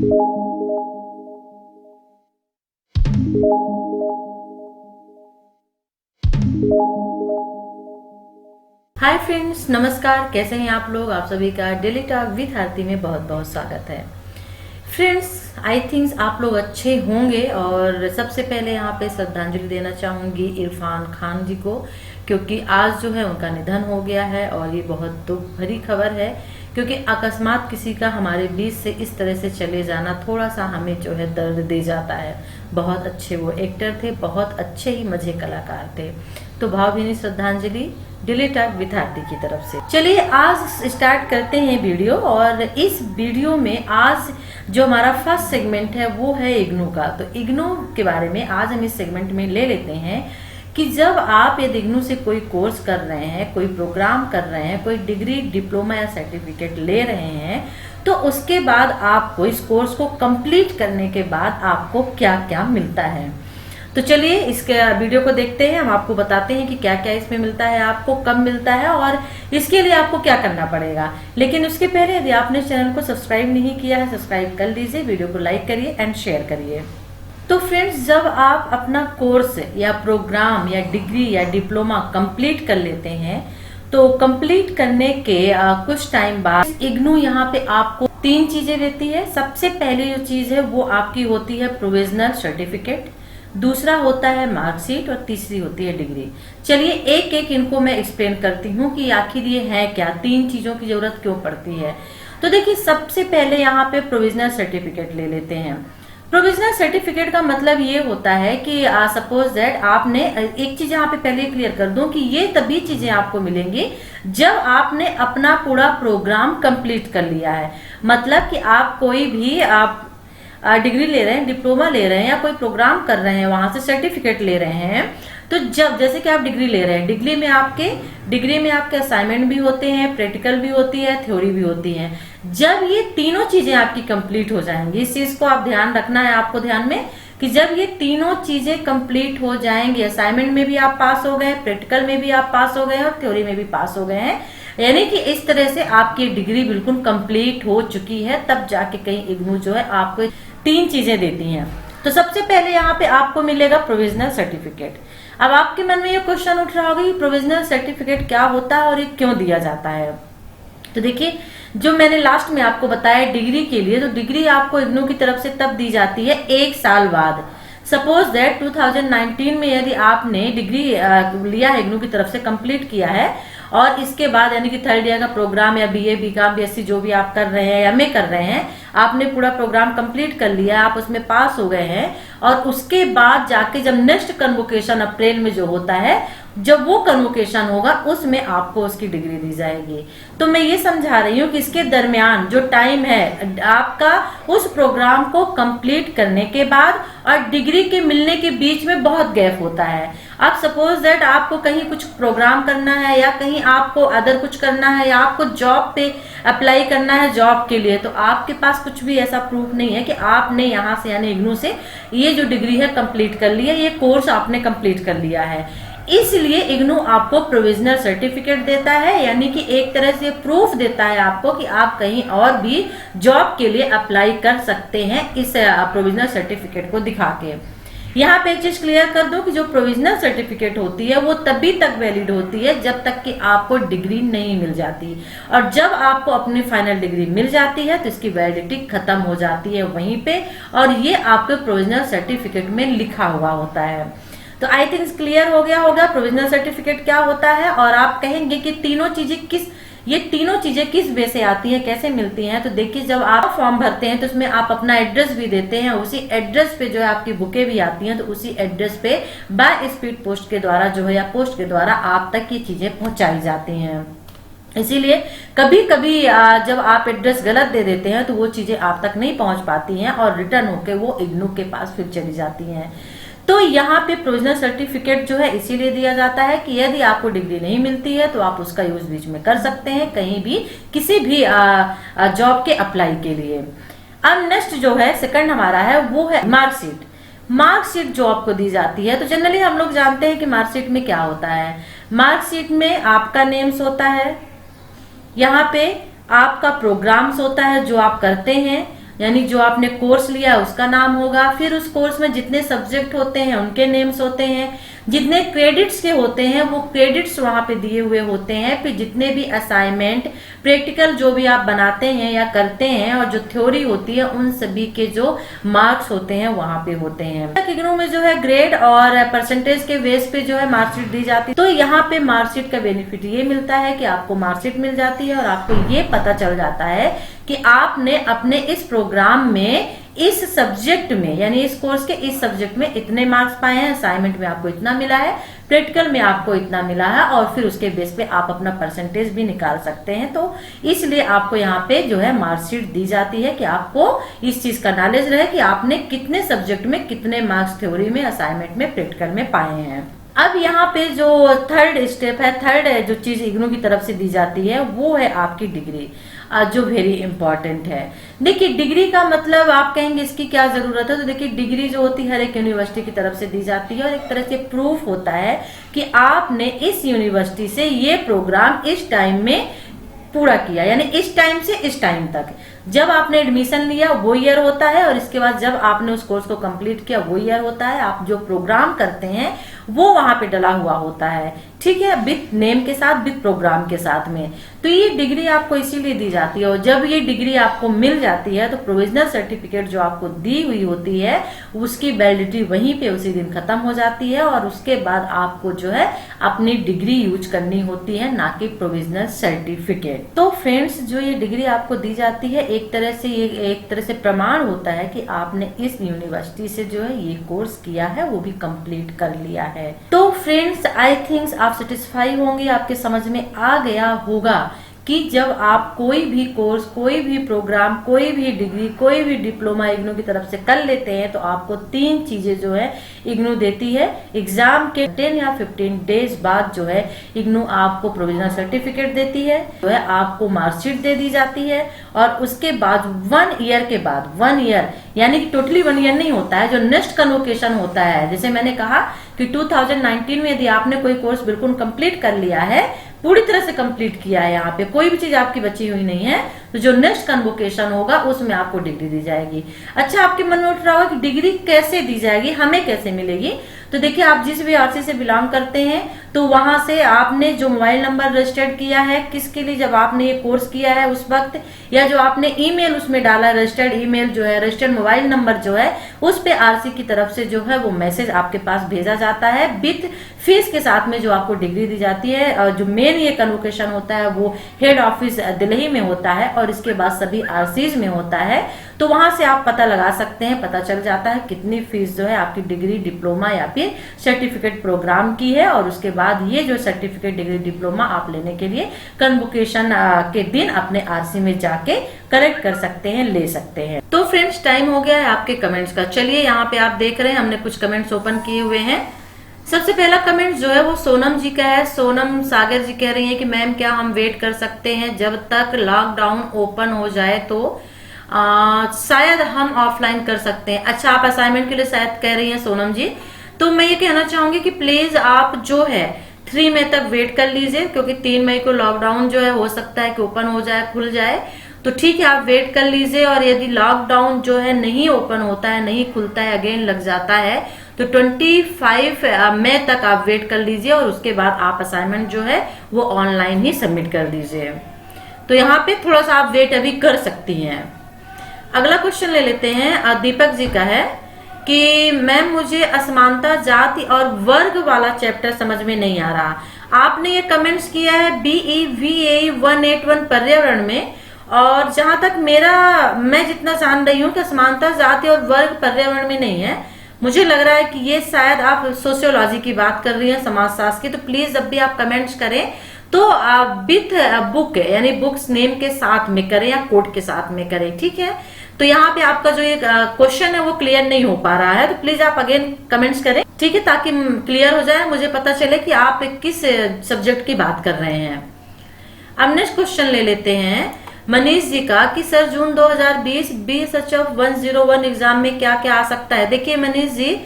Hi friends, नमस्कार। कैसे हैं आप लोग? आप सभी का डेली टॉक विद आरती में बहुत बहुत स्वागत है। फ्रेंड्स, आई थिंक आप लोग अच्छे होंगे और सबसे पहले यहाँ पे श्रद्धांजलि देना चाहूँगी इरफान खान जी को, क्योंकि आज जो है उनका निधन हो गया है और ये बहुत दुख भरी खबर है, क्योंकि अकस्मात किसी का हमारे बीच से इस तरह से चले जाना थोड़ा सा हमें जो है दर्द दे जाता है। बहुत अच्छे वो एक्टर थे, बहुत अच्छे ही मजे कलाकार थे। तो भावभीनी श्रद्धांजलि डेली टॉक विद आरती की तरफ से। चलिए आज स्टार्ट करते हैं वीडियो। और इस वीडियो में आज जो हमारा फर्स्ट सेगमेंट है वो है इग्नू का। तो इग्नू के बारे में आज हम इस सेगमेंट में ले लेते हैं कि जब आप यदि इग्नू से कोई कोर्स कर रहे हैं, कोई प्रोग्राम कर रहे हैं, कोई डिग्री, डिप्लोमा या सर्टिफिकेट ले रहे हैं, तो उसके बाद आपको इस कोर्स को कंप्लीट करने के बाद आपको क्या क्या मिलता है। तो चलिए इसके वीडियो को देखते हैं। हम आपको बताते हैं कि क्या क्या इसमें मिलता है, आपको कब मिलता है और इसके लिए आपको क्या करना पड़ेगा। लेकिन उसके पहले यदि आपने चैनल को सब्सक्राइब नहीं किया है, सब्सक्राइब कर लीजिए, वीडियो को लाइक करिए एंड शेयर करिए। तो फ्रेंड्स, जब आप अपना कोर्स या प्रोग्राम या डिग्री या डिप्लोमा कंप्लीट कर लेते हैं, तो कंप्लीट करने के कुछ टाइम बाद इग्नू यहाँ पे आपको 3 चीजें देती है। सबसे पहली जो चीज है वो आपकी होती है प्रोविजनल सर्टिफिकेट, दूसरा होता है मार्कशीट और तीसरी होती है डिग्री। चलिए एक एक इनको मैं एक्सप्लेन करती हूँ कि आखिर ये है क्या, 3 चीजों की जरूरत क्यों पड़ती है। तो देखिए, सबसे पहले यहाँ पे प्रोविजनल सर्टिफिकेट ले लेते हैं। प्रोविजनल सर्टिफिकेट का मतलब ये होता है कि सपोज दैट आपने एक चीज यहाँ पे पहले क्लियर कर दूं कि ये तभी चीजें आपको मिलेंगी जब आपने अपना पूरा प्रोग्राम कंप्लीट कर लिया है। मतलब कि आप कोई भी डिग्री ले रहे हैं, डिप्लोमा ले रहे हैं या कोई प्रोग्राम कर रहे हैं, वहां से सर्टिफिकेट ले रहे हैं, तो जब जैसे कि आप डिग्री ले रहे हैं, डिग्री में आपके असाइनमेंट भी होते हैं, प्रैक्टिकल भी होती है, थ्योरी भी होती है। जब ये तीनों चीजें आपकी कंप्लीट हो जाएंगी, इस चीज को आप ध्यान रखना है आपको ध्यान में कि जब ये तीनों चीजें कंप्लीट हो जाएंगी, असाइनमेंट में भी आप पास हो गए, प्रैक्टिकल में भी आप पास हो गए और थ्योरी में भी पास हो गए हैं, यानी कि इस तरह से आपकी डिग्री बिल्कुल कंप्लीट हो चुकी है, तब जाके कहीं इग्नू जो है आपको 3 चीजें देती हैं। तो सबसे पहले यहाँ पे आपको मिलेगा प्रोविजनल सर्टिफिकेट। अब आपके मन में ये क्वेश्चन उठ रहा होगा कि प्रोविजनल सर्टिफिकेट क्या होता है और ये क्यों दिया जाता है। तो देखिए, जो मैंने लास्ट में आपको बताया डिग्री के लिए, तो डिग्री आपको इग्नू की तरफ से तब दी जाती है 1 साल बाद। सपोज दैट 2019 में यदि आपने डिग्री लिया है, इग्नू की तरफ से कंप्लीट किया है, और इसके बाद यानी कि 3rd ईयर का प्रोग्राम या बीए, बीकॉम, बीएससी जो भी आप कर रहे हैं या एमए कर रहे हैं, आपने पूरा प्रोग्राम कंप्लीट कर लिया, आप उसमें पास हो गए हैं, और उसके बाद जाके जब नेक्स्ट कन्वोकेशन अप्रैल में जो होता है, जब वो कन्वोकेशन होगा उसमें आपको उसकी डिग्री दी जाएगी। तो मैं ये समझा रही हूँ कि इसके दरमियान जो टाइम है आपका उस प्रोग्राम को कंप्लीट करने के बाद और डिग्री के मिलने के बीच में बहुत गैप होता है। अब सपोज दैट आपको कहीं कुछ प्रोग्राम करना है या कहीं आपको अदर कुछ करना है या आपको जॉब पे अप्लाई करना है जॉब के लिए, तो आपके पास कुछ भी ऐसा प्रूफ नहीं है कि आपने यहाँ से यानी इग्नू से ये जो डिग्री है कंप्लीट कर ली है, ये कोर्स आपने कंप्लीट कर लिया है। इसलिए इग्नू आपको प्रोविजनल सर्टिफिकेट देता है, यानी कि एक तरह से प्रूफ देता है आपको कि आप कहीं और भी जॉब के लिए अप्लाई कर सकते हैं इस प्रोविजनल सर्टिफिकेट को दिखा के। यहाँ पे एक चीज क्लियर कर दो कि जो प्रोविजनल सर्टिफिकेट होती है वो तभी तक वैलिड होती है जब तक कि आपको डिग्री नहीं मिल जाती, और जब आपको अपनी फाइनल डिग्री मिल जाती है तो इसकी वैलिडिटी खत्म हो जाती है वहीं पे, और ये आपके प्रोविजनल सर्टिफिकेट में लिखा हुआ होता है। तो आई थिंक क्लियर हो गया होगा प्रोविजनल सर्टिफिकेट क्या होता है। और आप कहेंगे कि ये तीनों चीजें किस वे से आती हैं, कैसे मिलती हैं। तो देखिए, जब आप फॉर्म भरते हैं तो उसमें आप अपना एड्रेस भी देते हैं, उसी एड्रेस पे जो है आपकी बुकें भी आती हैं, तो उसी एड्रेस पे बाय स्पीड पोस्ट के द्वारा जो है या पोस्ट के द्वारा आप तक ये चीजें पहुंचाई जाती हैं। इसीलिए कभी कभी जब आप एड्रेस गलत दे देते हैं तो वो चीजें आप तक नहीं पहुंच पाती हैं और रिटर्न होकर वो इग्नू के पास फिर चली जाती हैं। तो यहाँ पे प्रोविजनल सर्टिफिकेट जो है इसीलिए दिया जाता है कि यदि आपको डिग्री नहीं मिलती है तो आप उसका यूज बीच में कर सकते हैं कहीं भी किसी भी जॉब के अप्लाई के लिए। अब नेक्स्ट जो है सेकंड हमारा है वो है मार्कशीट। मार्कशीट जो आपको दी जाती है, तो जनरली हम लोग जानते हैं कि मार्कशीट में क्या होता है। मार्कशीट में आपका नेम्स होता है, यहाँ पे आपका प्रोग्राम्स होता है जो आप करते हैं, यानी जो आपने कोर्स लिया उसका नाम होगा, फिर उस कोर्स में जितने सब्जेक्ट होते हैं उनके नेम्स होते हैं, जितने क्रेडिट्स के होते हैं वो क्रेडिट्स वहां पे दिए हुए होते हैं, फिर जितने भी असाइनमेंट प्रैक्टिकल जो भी आप बनाते हैं या करते हैं और जो थ्योरी होती है उन सभी के जो मार्क्स होते हैं वहां पे होते हैं। इग्नू में जो है ग्रेड और परसेंटेज के बेस पे जो है मार्कशीट दी जाती है। तो यहाँ पे मार्कशीट का बेनिफिट ये मिलता है कि आपको मार्कशीट मिल जाती है और आपको ये पता चल जाता है कि आपने अपने इस प्रोग्राम में इस सब्जेक्ट में यानी इस कोर्स के इस सब्जेक्ट में इतने मार्क्स पाए हैं, असाइनमेंट में आपको इतना मिला है, प्रैक्टिकल में आपको इतना मिला है, और फिर उसके बेस पे आप अपना परसेंटेज भी निकाल सकते हैं। तो इसलिए आपको यहाँ पे जो है मार्कशीट दी जाती है कि आपको इस चीज का नॉलेज रहे कि आपने कितने सब्जेक्ट में कितने मार्क्स थ्योरी में, असाइनमेंट में, प्रैक्टिकल में पाए हैं। अब यहाँ पे जो थर्ड स्टेप है, थर्ड जो चीज इग्नू की तरफ से दी जाती है वो है आपकी डिग्री, जो वेरी इंपॉर्टेंट है। देखिए डिग्री का मतलब आप कहेंगे इसकी क्या जरूरत है, तो देखिए डिग्री जो होती है हर एक यूनिवर्सिटी की तरफ से दी जाती है और एक तरह से प्रूफ होता है कि आपने इस यूनिवर्सिटी से ये प्रोग्राम इस टाइम में पूरा किया, यानी इस टाइम से इस टाइम तक जब आपने एडमिशन लिया वो ईयर होता है, और इसके बाद जब आपने उस कोर्स को कंप्लीट किया वो ईयर होता है। आप जो प्रोग्राम करते हैं वो वहां पे डला हुआ होता है, ठीक है, विथ नेम के साथ, विथ प्रोग्राम के साथ में। तो ये डिग्री आपको इसीलिए दी जाती है, और जब ये डिग्री आपको मिल जाती है तो प्रोविजनल सर्टिफिकेट जो आपको दी हुई होती है उसकी वैलिडिटी वहीं पे उसी दिन खत्म हो जाती है, और उसके बाद आपको जो है अपनी डिग्री यूज करनी होती है, ना कि प्रोविजनल सर्टिफिकेट। तो फ्रेंड्स जो ये डिग्री आपको दी जाती है एक तरह से प्रमाण होता है कि आपने इस यूनिवर्सिटी से जो है ये कोर्स किया है, वो भी कंप्लीट कर लिया है। तो फ्रेंड्स आई थिंक आप सेटिस्फाई होंगे, आपके समझ में आ गया होगा कि जब आप कोई भी कोर्स, कोई भी प्रोग्राम, कोई भी डिग्री, कोई भी डिप्लोमा इग्नू की तरफ से कर लेते हैं तो आपको 3 चीजें जो है इग्नू देती है। एग्जाम के 10 या 15 डेज बाद जो है इग्नू आपको प्रोविजनल सर्टिफिकेट देती है, जो है आपको मार्कशीट दे दी जाती है, और उसके बाद 1 ईयर के बाद, 1 ईयर यानी कि टोटली 1 ईयर नहीं होता है, जो नेक्स्ट कन्वोकेशन होता है, जैसे मैंने कहा कि 2019 में यदि आपने कोई कोर्स बिल्कुल कंप्लीट कर लिया है, पूरी तरह से कंप्लीट किया है, यहाँ पे कोई भी चीज आपकी बची हुई नहीं है, तो जो नेक्स्ट कन्वोकेशन होगा उसमें आपको डिग्री दी जाएगी। अच्छा, आपके मन में उठ रहा होगा कि डिग्री कैसे दी जाएगी, हमें कैसे मिलेगी? तो देखिए आप जिस भी आरसी से बिलोंग करते हैं तो वहां से आपने जो मोबाइल नंबर रजिस्टर्ड किया है किसके लिए, जब आपने ये कोर्स किया है उस वक्त, या जो आपने ईमेल उसमें डाला, रजिस्टर्ड ईमेल जो है, रजिस्टर्ड मोबाइल नंबर जो है, उस पे आरसी की तरफ से जो है वो मैसेज आपके पास भेजा जाता है विथ फीस के साथ में, जो आपको डिग्री दी जाती है। और जो मेन ये कन्वोकेशन होता है वो हेड ऑफिस दिल्ली में होता है, और इसके बाद सभी आरसीज में होता है। तो वहां से आप पता लगा सकते हैं, पता चल जाता है कितनी फीस जो है आपकी डिग्री, डिप्लोमा या फिर सर्टिफिकेट प्रोग्राम की है, और उसके बाद ये जो सर्टिफिकेट, डिग्री, डिप्लोमा आप लेने के लिए कन्वोकेशन के दिन अपने आरसी में जाके करेक्ट कर सकते हैं, ले सकते हैं। तो फ्रेंड्स टाइम हो गया है आपके कमेंट्स का। चलिए यहाँ पे आप देख रहे हैं हमने कुछ कमेंट्स ओपन किए हुए हैं। सबसे पहला कमेंट जो है वो सोनम जी का है। सोनम सागर जी कह रही है कि मैम क्या हम वेट कर सकते हैं जब तक लॉकडाउन ओपन हो जाए? तो शायद हम ऑफलाइन कर सकते हैं। अच्छा, आप असाइनमेंट के लिए शायद कह रही हैं सोनम जी, तो मैं ये कहना चाहूंगी कि प्लीज आप जो है 3 मई तक वेट कर लीजिए, क्योंकि 3 मई को लॉकडाउन जो है हो सकता है कि ओपन हो जाए, खुल जाए, तो ठीक है आप वेट कर लीजिए। और यदि लॉकडाउन जो है नहीं ओपन होता है, नहीं खुलता है, अगेन लग जाता है, तो 25 मई तक आप वेट कर लीजिए, और उसके बाद आप असाइनमेंट जो है वो ऑनलाइन ही सबमिट कर दीजिए। तो यहाँ पे थोड़ा सा आप वेट अभी कर सकती हैं। अगला क्वेश्चन ले लेते हैं, दीपक जी का है कि मैम मुझे असमानता, जाति और वर्ग वाला चैप्टर समझ में नहीं आ रहा। आपने ये कमेंट्स किया है BEVA 181 पर्यावरण में, और जहां तक मैं जितना जान रही हूँ कि असमानता, जाति और वर्ग पर्यावरण में नहीं है। मुझे लग रहा है कि ये शायद आप सोशियोलॉजी की बात कर रही हैं, समाजशास्त्र की। तो प्लीज जब भी आप कमेंट्स करें तो विथ बुक यानी बुक्स नेम के साथ में करें या कोड के साथ में करें, ठीक है। तो यहाँ पे आपका जो ये क्वेश्चन है वो क्लियर नहीं हो पा रहा है, तो प्लीज आप अगेन कमेंट्स करें, ठीक है, ताकि क्लियर हो जाए, मुझे पता चले कि आप किस सब्जेक्ट की बात कर रहे हैं। अब नेक्स्ट क्वेश्चन ले लेते हैं मनीष जी का कि सर जून 2020 BSHF 101 एग्जाम में क्या क्या आ सकता है? देखिए मनीष जी,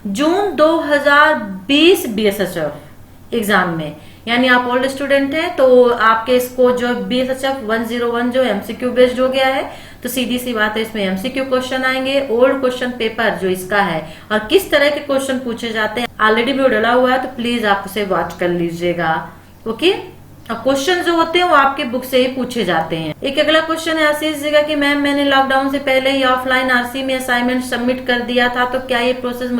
जून 2020 BSHF एग्जाम में यानी आप ओल्ड स्टूडेंट हैं, तो आपके इसको जो BSHF 101 जो MCQ बेस्ड हो गया है, तो सीधी सी बात है इसमें MCQ क्वेश्चन आएंगे। ओल्ड क्वेश्चन पेपर जो इसका है और किस तरह के क्वेश्चन पूछे जाते हैं ऑलरेडी वीडियो डला हुआ है, तो प्लीज आप उसे वॉच कर लीजिएगा। ओके, और क्वेश्चन जो होते हैं वो आपके बुक से ही पूछे जाते हैं। एक अगला क्वेश्चन है आशीष जी का कि मैम मैंने लॉकडाउन से पहले ही ऑफलाइन RC में असाइनमेंट सबमिट कर दिया था, तो क्या ये प्रोसेस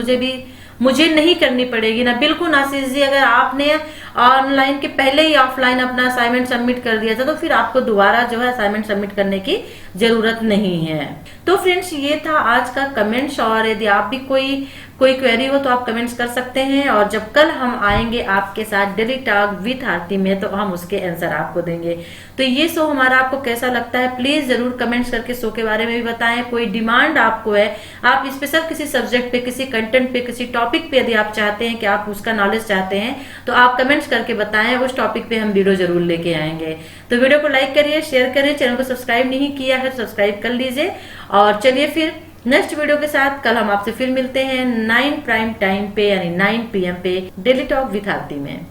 मुझे नहीं करनी पड़ेगी ना? बिल्कुल आशीष जी, अगर आपने ऑनलाइन के पहले ही ऑफलाइन अपना असाइनमेंट सबमिट कर दिया था तो फिर आपको दोबारा जो है असाइनमेंट सबमिट करने की जरूरत नहीं है। तो फ्रेंड्स ये था आज का कमेंट्स, और यदि आप भी कोई क्वेरी हो तो आप कमेंट्स कर सकते हैं, और जब कल हम आएंगे आपके साथ डेली टॉक विथ आरती में तो हम उसके आंसर आपको देंगे। तो ये शो हमारा आपको कैसा लगता है प्लीज जरूर कमेंट्स करके शो के बारे में भी बताएं। कोई डिमांड आपको है, आप स्पेशल किसी सब्जेक्ट पे, किसी कंटेंट पे, किसी टॉपिक पे यदि आप चाहते हैं कि आप उसका नॉलेज चाहते हैं तो आप कमेंट्स करके बताएं, उस टॉपिक पे हम वीडियो जरूर लेके आएंगे। तो वीडियो को लाइक करिए, शेयर करिए, चैनल को सब्सक्राइब नहीं किया है तो सब्सक्राइब कर लीजिए। और चलिए फिर नेक्स्ट वीडियो के साथ कल हम आपसे फिर मिलते हैं 9 प्राइम टाइम पे, यानी 9 PM पे डेली टॉक विथ आरती में।